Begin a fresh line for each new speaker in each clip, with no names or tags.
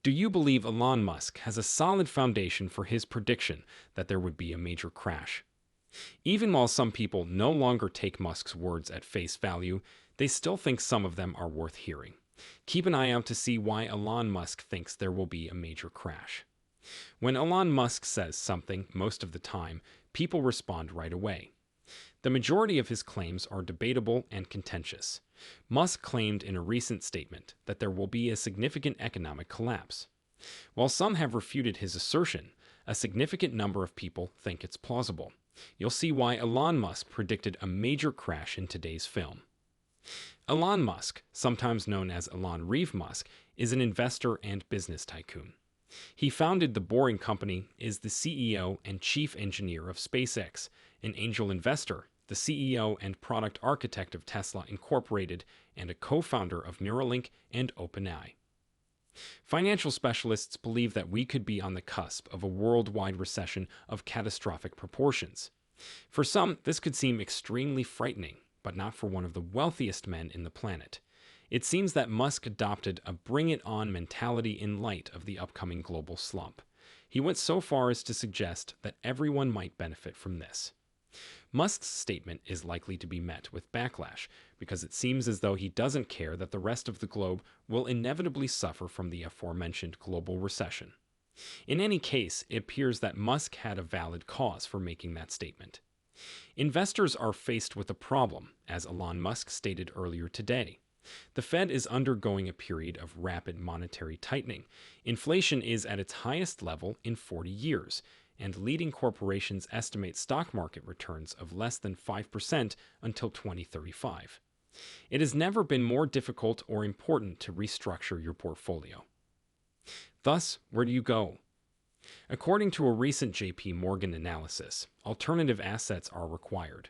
Do you believe Elon Musk has a solid foundation for his prediction that there would be a major crash? Even while some people no longer take Musk's words at face value, they still think some of them are worth hearing. Keep an eye out to see why Elon Musk thinks there will be a major crash. When Elon Musk says something, most of the time, people respond right away. The majority of his claims are debatable and contentious. Musk claimed in a recent statement that there will be a significant economic collapse. While some have refuted his assertion, a significant number of people think it's plausible. You'll see why Elon Musk predicted a major crash in today's film. Elon Musk, sometimes known as Elon Reeve Musk, is an investor and business tycoon. He founded the Boring Company, is the CEO and chief engineer of SpaceX, an angel investor, the CEO and product architect of Tesla Incorporated, and a co-founder of Neuralink and OpenAI. Financial specialists believe that we could be on the cusp of a worldwide recession of catastrophic proportions. For some, this could seem extremely frightening, but not for one of the wealthiest men in the planet. It seems that Musk adopted a bring-it-on mentality in light of the upcoming global slump. He went so far as to suggest that everyone might benefit from this. Musk's statement is likely to be met with backlash because it seems as though he doesn't care that the rest of the globe will inevitably suffer from the aforementioned global recession. In any case, it appears that Musk had a valid cause for making that statement. Investors are faced with a problem, as Elon Musk stated earlier today. The Fed is undergoing a period of rapid monetary tightening. Inflation is at its highest level in 40 years, and leading corporations estimate stock market returns of less than 5% until 2035. It has never been more difficult or important to restructure your portfolio. Thus, where do you go? According to a recent JP Morgan analysis, alternative assets are required.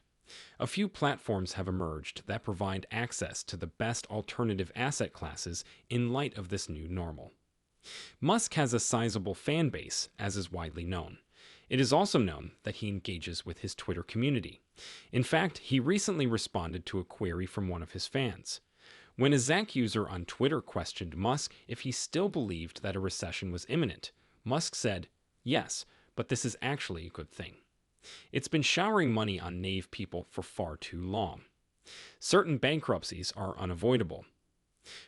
A few platforms have emerged that provide access to the best alternative asset classes in light of this new normal. Musk has a sizable fan base, as is widely known. It is also known that he engages with his Twitter community. In fact, he recently responded to a query from one of his fans. When a Zach user on Twitter questioned Musk if he still believed that a recession was imminent, Musk said, "Yes, but this is actually a good thing. It's been showering money on naive people for far too long. Certain bankruptcies are unavoidable.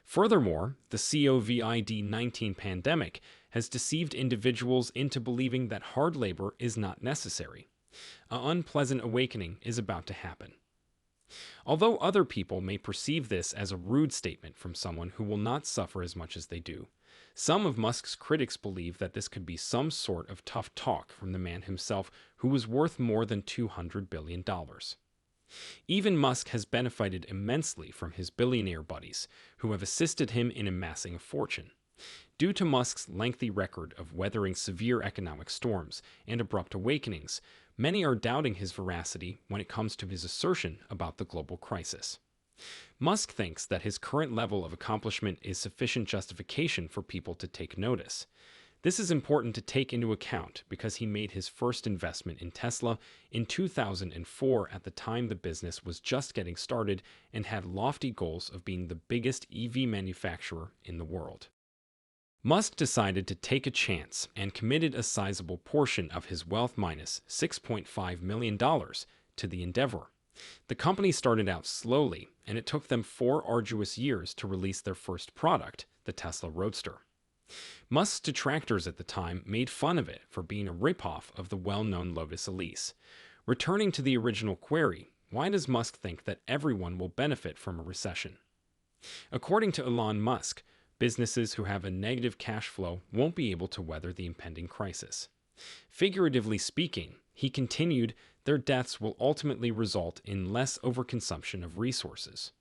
Furthermore, the COVID-19 pandemic has deceived individuals into believing that hard labor is not necessary. An unpleasant awakening is about to happen." Although other people may perceive this as a rude statement from someone who will not suffer as much as they do, some of Musk's critics believe that this could be some sort of tough talk from the man himself who was worth more than $200 billion. Even Musk has benefited immensely from his billionaire buddies, who have assisted him in amassing a fortune. Due to Musk's lengthy record of weathering severe economic storms and abrupt awakenings, many are doubting his veracity when it comes to his assertion about the global crisis. Musk thinks that his current level of accomplishment is sufficient justification for people to take notice. This is important to take into account because he made his first investment in Tesla in 2004 at the time the business was just getting started and had lofty goals of being the biggest EV manufacturer in the world. Musk decided to take a chance and committed a sizable portion of his wealth minus $6.5 million to the endeavor. The company started out slowly, and it took them 4 arduous years to release their first product, the Tesla Roadster. Musk's detractors at the time made fun of it for being a ripoff of the well-known Lotus Elise. Returning to the original query, why does Musk think that everyone will benefit from a recession? According to Elon Musk, businesses who have a negative cash flow won't be able to weather the impending crisis. Figuratively speaking, he continued, their deaths will ultimately result in less overconsumption of resources.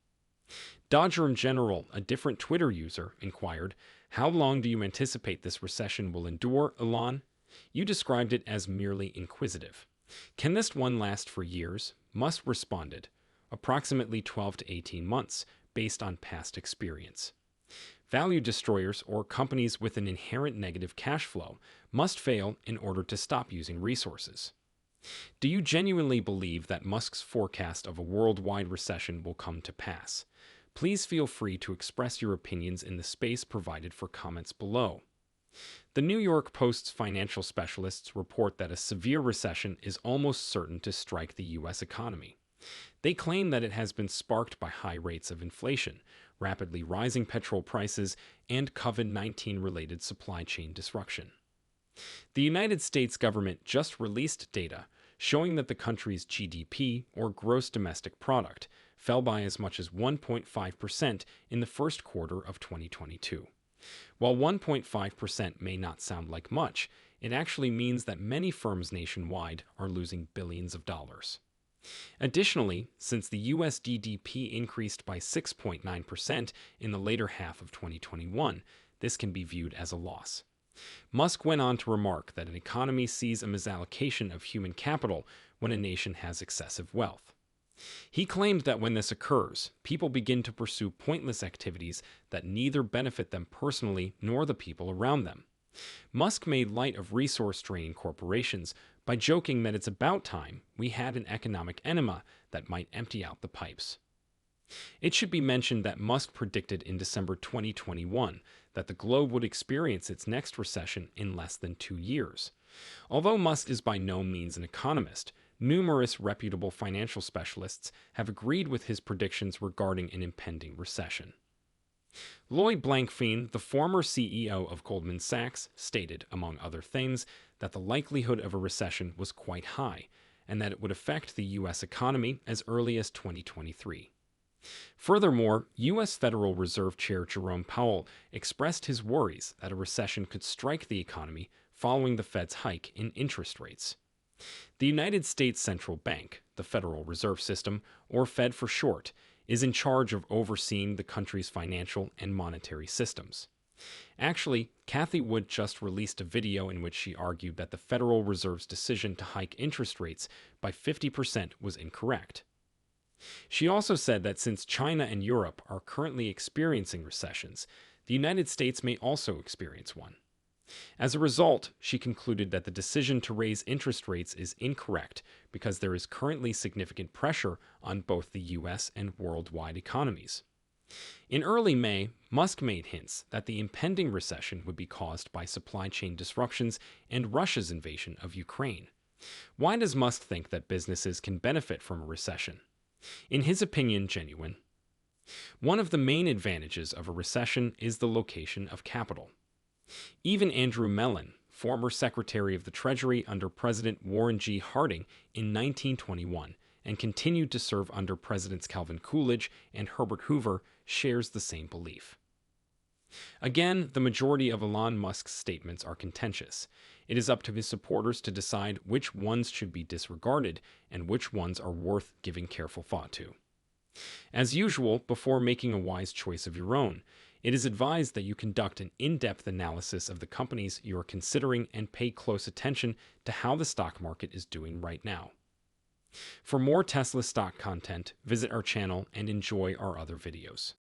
Dodger in General, a different Twitter user, inquired, "How long do you anticipate this recession will endure, Elon?" You described it as merely inquisitive. "Can this one last for years?" Musk responded, "Approximately 12 to 18 months, based on past experience." Value destroyers, or companies with an inherent negative cash flow, must fail in order to stop using resources. Do you genuinely believe that Musk's forecast of a worldwide recession will come to pass? Please feel free to express your opinions in the space provided for comments below. The New York Post's financial specialists report that a severe recession is almost certain to strike the U.S. economy. They claim that it has been sparked by high rates of inflation, rapidly rising petrol prices, and COVID-19 related supply chain disruption. The United States government just released data showing that the country's GDP, or gross domestic product, fell by as much as 1.5% in the first quarter of 2022. While 1.5% may not sound like much, it actually means that many firms nationwide are losing billions of dollars. Additionally, since the US GDP increased by 6.9% in the later half of 2021, this can be viewed as a loss. Musk went on to remark that an economy sees a misallocation of human capital when a nation has excessive wealth. He claimed that when this occurs, people begin to pursue pointless activities that neither benefit them personally nor the people around them. Musk made light of resource-draining corporations by joking that it's about time we had an economic enema that might empty out the pipes. It should be mentioned that Musk predicted in December 2021 that the globe would experience its next recession in less than 2 years. Although Musk is by no means an economist, numerous reputable financial specialists have agreed with his predictions regarding an impending recession. Lloyd Blankfein, the former CEO of Goldman Sachs, stated, among other things, that the likelihood of a recession was quite high and that it would affect the U.S. economy as early as 2023. Furthermore, U.S. Federal Reserve Chair Jerome Powell expressed his worries that a recession could strike the economy following the Fed's hike in interest rates. The United States Central Bank, the Federal Reserve System, or Fed for short, is in charge of overseeing the country's financial and monetary systems. Actually, Cathie Wood just released a video in which she argued that the Federal Reserve's decision to hike interest rates by 50% was incorrect. She also said that since China and Europe are currently experiencing recessions, the United States may also experience one. As a result, she concluded that the decision to raise interest rates is incorrect because there is currently significant pressure on both the U.S. and worldwide economies. In early May, Musk made hints that the impending recession would be caused by supply chain disruptions and Russia's invasion of Ukraine. Why does Musk think that businesses can benefit from a recession? In his opinion, genuine. One of the main advantages of a recession is the location of capital. Even Andrew Mellon, former Secretary of the Treasury under President Warren G. Harding in 1921 and continued to serve under Presidents Calvin Coolidge and Herbert Hoover, shares the same belief. Again, the majority of Elon Musk's statements are contentious. It is up to his supporters to decide which ones should be disregarded and which ones are worth giving careful thought to. As usual, before making a wise choice of your own, it is advised that you conduct an in-depth analysis of the companies you are considering and pay close attention to how the stock market is doing right now. For more Tesla stock content, visit our channel and enjoy our other videos.